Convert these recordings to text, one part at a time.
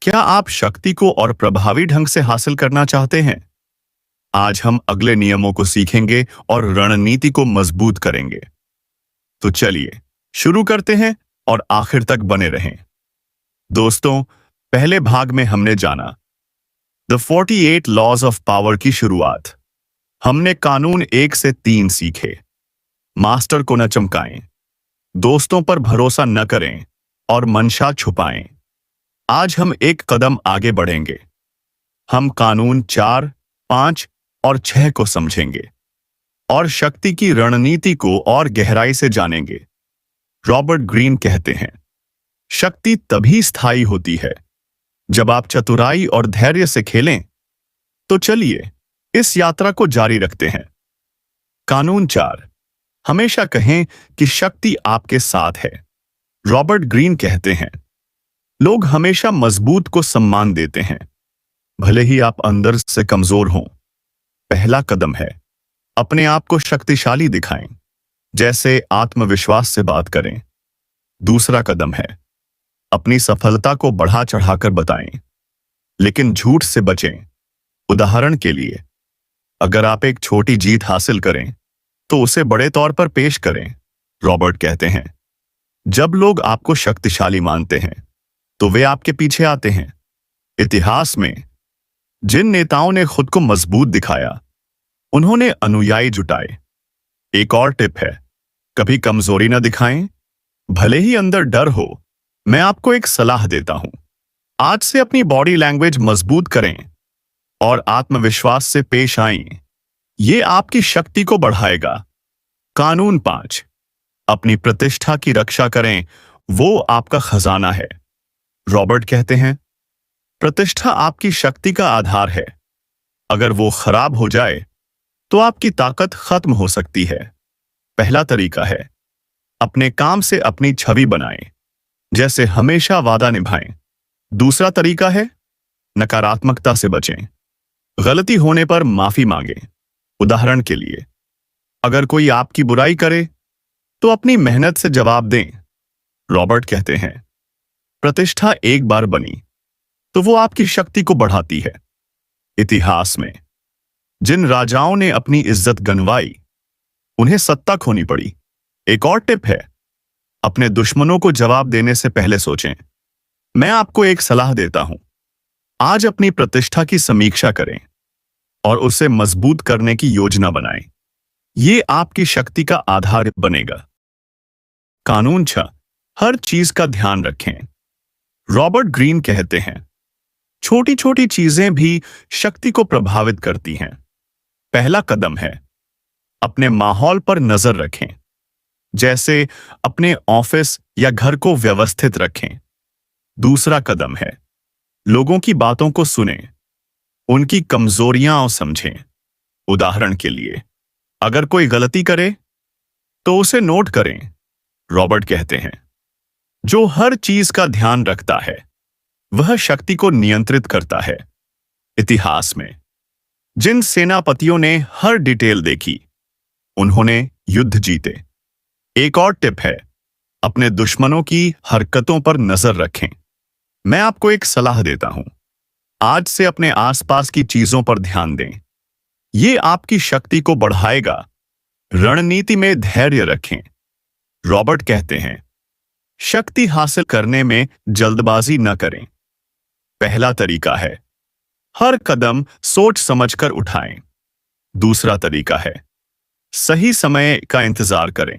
क्या आप शक्ति को और प्रभावी ढंग से हासिल करना चाहते हैं? आज हम अगले नियमों को सीखेंगे और रणनीति को मजबूत करेंगे। तो चलिए शुरू करते हैं और आखिर तक बने रहें। दोस्तों, पहले भाग में हमने जाना द 48 लॉज ऑफ पावर की शुरुआत। हमने कानून 1 से 3 सीखे। मास्टर को न चमकाएं, दोस्तों पर भरोसा न करें और मंशा छुपाएं। आज हम एक कदम आगे बढ़ेंगे। हम कानून 4, 5 और 6 को समझेंगे और शक्ति की रणनीति को और गहराई से जानेंगे। रॉबर्ट ग्रीन कहते हैं, शक्ति तभी स्थायी होती है जब आप चतुराई और धैर्य से खेलें। तो चलिए इस यात्रा को जारी रखते हैं। कानून 4, हमेशा कहें कि शक्ति आपके साथ है। रॉबर्ट ग्रीन कहते हैं, लोग हमेशा मजबूत को सम्मान देते हैं, भले ही आप अंदर से कमजोर हों। पहला कदम है अपने आप को शक्तिशाली दिखाएं, जैसे आत्मविश्वास से बात करें। दूसरा कदम है अपनी सफलता को बढ़ा चढ़ाकर बताएं, लेकिन झूठ से बचें। उदाहरण के लिए, अगर आप एक छोटी जीत हासिल करें तो उसे बड़े तौर पर पेश करें। रॉबर्ट कहते हैं, जब लोग आपको शक्तिशाली मानते हैं तो वे आपके पीछे आते हैं। इतिहास में जिन नेताओं ने खुद को मजबूत दिखाया, उन्होंने अनुयायी जुटाए। एक और टिप है, कभी कमजोरी न दिखाएं, भले ही अंदर डर हो। मैं आपको एक सलाह देता हूं, आज से अपनी बॉडी लैंग्वेज मजबूत करें और आत्मविश्वास से पेश आएं। ये आपकी शक्ति को बढ़ाएगा। कानून 5, अपनी प्रतिष्ठा की रक्षा करें, वो आपका खजाना है। रॉबर्ट कहते हैं, प्रतिष्ठा आपकी शक्ति का आधार है। अगर वो खराब हो जाए तो आपकी ताकत खत्म हो सकती है। पहला तरीका है अपने काम से अपनी छवि बनाएं, जैसे हमेशा वादा निभाएं। दूसरा तरीका है नकारात्मकता से बचें, गलती होने पर माफी मांगें। उदाहरण के लिए, अगर कोई आपकी बुराई करे तो अपनी मेहनत से जवाब दें। रॉबर्ट कहते हैं, प्रतिष्ठा एक बार बनी तो वो आपकी शक्ति को बढ़ाती है। इतिहास में जिन राजाओं ने अपनी इज्जत गंवाई, उन्हें सत्ता खोनी पड़ी। एक और टिप है, अपने दुश्मनों को जवाब देने से पहले सोचें। मैं आपको एक सलाह देता हूं, आज अपनी प्रतिष्ठा की समीक्षा करें और उसे मजबूत करने की योजना बनाएं। ये आपकी शक्ति का आधार बनेगा। कानून 6, हर चीज का ध्यान रखें। रॉबर्ट ग्रीन कहते हैं, छोटी छोटी चीजें भी शक्ति को प्रभावित करती हैं। पहला कदम है अपने माहौल पर नजर रखें, जैसे अपने ऑफिस या घर को व्यवस्थित रखें। दूसरा कदम है लोगों की बातों को सुनें, उनकी कमजोरियां समझें। उदाहरण के लिए, अगर कोई गलती करे तो उसे नोट करें। रॉबर्ट कहते हैं, जो हर चीज का ध्यान रखता है वह शक्ति को नियंत्रित करता है। इतिहास में जिन सेनापतियों ने हर डिटेल देखी, उन्होंने युद्ध जीते। एक और टिप है, अपने दुश्मनों की हरकतों पर नजर रखें। मैं आपको एक सलाह देता हूं, आज से अपने आसपास की चीजों पर ध्यान दें। ये आपकी शक्ति को बढ़ाएगा। रणनीति में धैर्य रखें। रॉबर्ट कहते हैं, शक्ति हासिल करने में जल्दबाजी न करें। पहला तरीका है हर कदम सोच समझकर उठाएं। दूसरा तरीका है सही समय का इंतजार करें,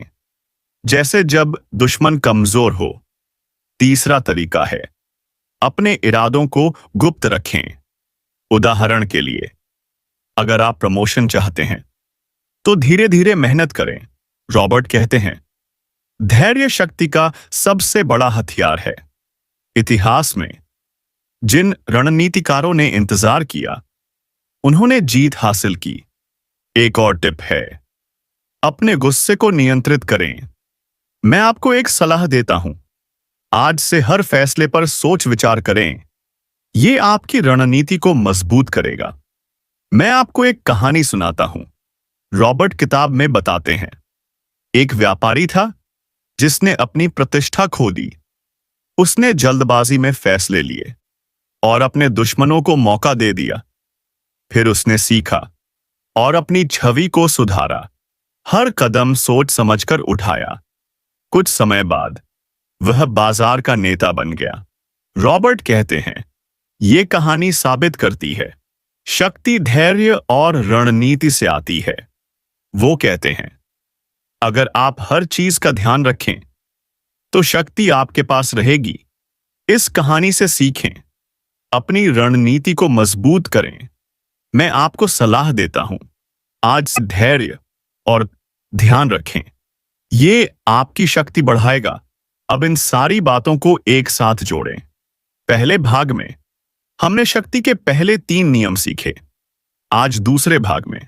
जैसे जब दुश्मन कमजोर हो। तीसरा तरीका है अपने इरादों को गुप्त रखें। उदाहरण के लिए, अगर आप प्रमोशन चाहते हैं तो धीरे धीरे मेहनत करें। रॉबर्ट कहते हैं, धैर्य शक्ति का सबसे बड़ा हथियार है। इतिहास में जिन रणनीतिकारों ने इंतजार किया, उन्होंने जीत हासिल की। एक और टिप है, अपने गुस्से को नियंत्रित करें। मैं आपको एक सलाह देता हूं, आज से हर फैसले पर सोच विचार करें। यह आपकी रणनीति को मजबूत करेगा। मैं आपको एक कहानी सुनाता हूं। रॉबर्ट किताब में बताते हैं, एक व्यापारी था जिसने अपनी प्रतिष्ठा खो दी। उसने जल्दबाजी में फैसले लिए, और अपने दुश्मनों को मौका दे दिया। फिर उसने सीखा और अपनी छवि को सुधारा, हर कदम सोच समझकर उठाया। कुछ समय बाद वह बाजार का नेता बन गया। रॉबर्ट कहते हैं, ये कहानी साबित करती है शक्ति धैर्य और रणनीति से आती है। वो कहते हैं, अगर आप हर चीज का ध्यान रखें तो शक्ति आपके पास रहेगी। इस कहानी से सीखें, अपनी रणनीति को मजबूत करें। मैं आपको सलाह देता हूं, आज से धैर्य और ध्यान रखें, ये आपकी शक्ति बढ़ाएगा। अब इन सारी बातों को एक साथ जोड़ें। पहले भाग में हमने शक्ति के पहले 3 नियम सीखे। आज दूसरे भाग में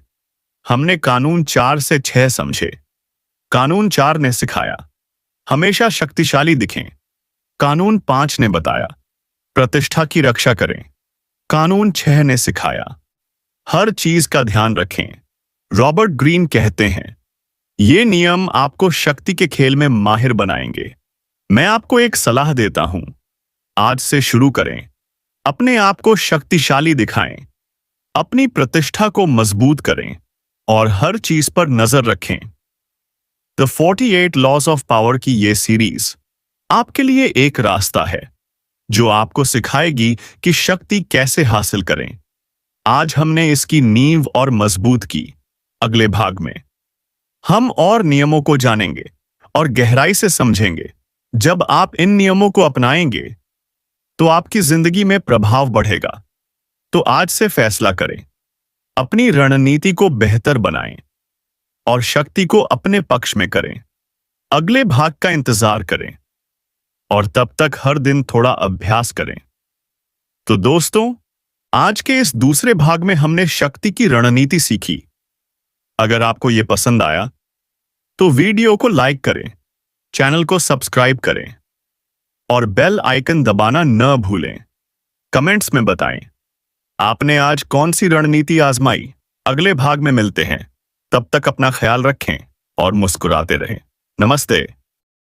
हमने कानून 4 से 6 समझे। कानून 4 ने सिखाया, हमेशा शक्तिशाली दिखें। कानून 5 ने बताया, प्रतिष्ठा की रक्षा करें। कानून 6 ने सिखाया, हर चीज का ध्यान रखें। रॉबर्ट ग्रीन कहते हैं, ये नियम आपको शक्ति के खेल में माहिर बनाएंगे। मैं आपको एक सलाह देता हूं, आज से शुरू करें, अपने आप को शक्तिशाली दिखाएं, अपनी प्रतिष्ठा को मजबूत करें और हर चीज पर नजर रखें। द 48 लॉज ऑफ पावर की ये सीरीज आपके लिए एक रास्ता है जो आपको सिखाएगी कि शक्ति कैसे हासिल करें। आज हमने इसकी नींव और मजबूत की। अगले भाग में हम और नियमों को जानेंगे और गहराई से समझेंगे। जब आप इन नियमों को अपनाएंगे तो आपकी जिंदगी में प्रभाव बढ़ेगा। तो आज से फैसला करें, अपनी रणनीति को बेहतर बनाएं और शक्ति को अपने पक्ष में करें। अगले भाग का इंतजार करें और तब तक हर दिन थोड़ा अभ्यास करें। तो दोस्तों, आज के इस दूसरे भाग में हमने शक्ति की रणनीति सीखी। अगर आपको यह पसंद आया तो वीडियो को लाइक करें, चैनल को सब्सक्राइब करें और बेल आइकन दबाना न भूलें। कमेंट्स में बताएं, आपने आज कौन सी रणनीति आजमाई। अगले भाग में मिलते हैं, तब तक अपना ख्याल रखें और मुस्कुराते रहें। नमस्ते।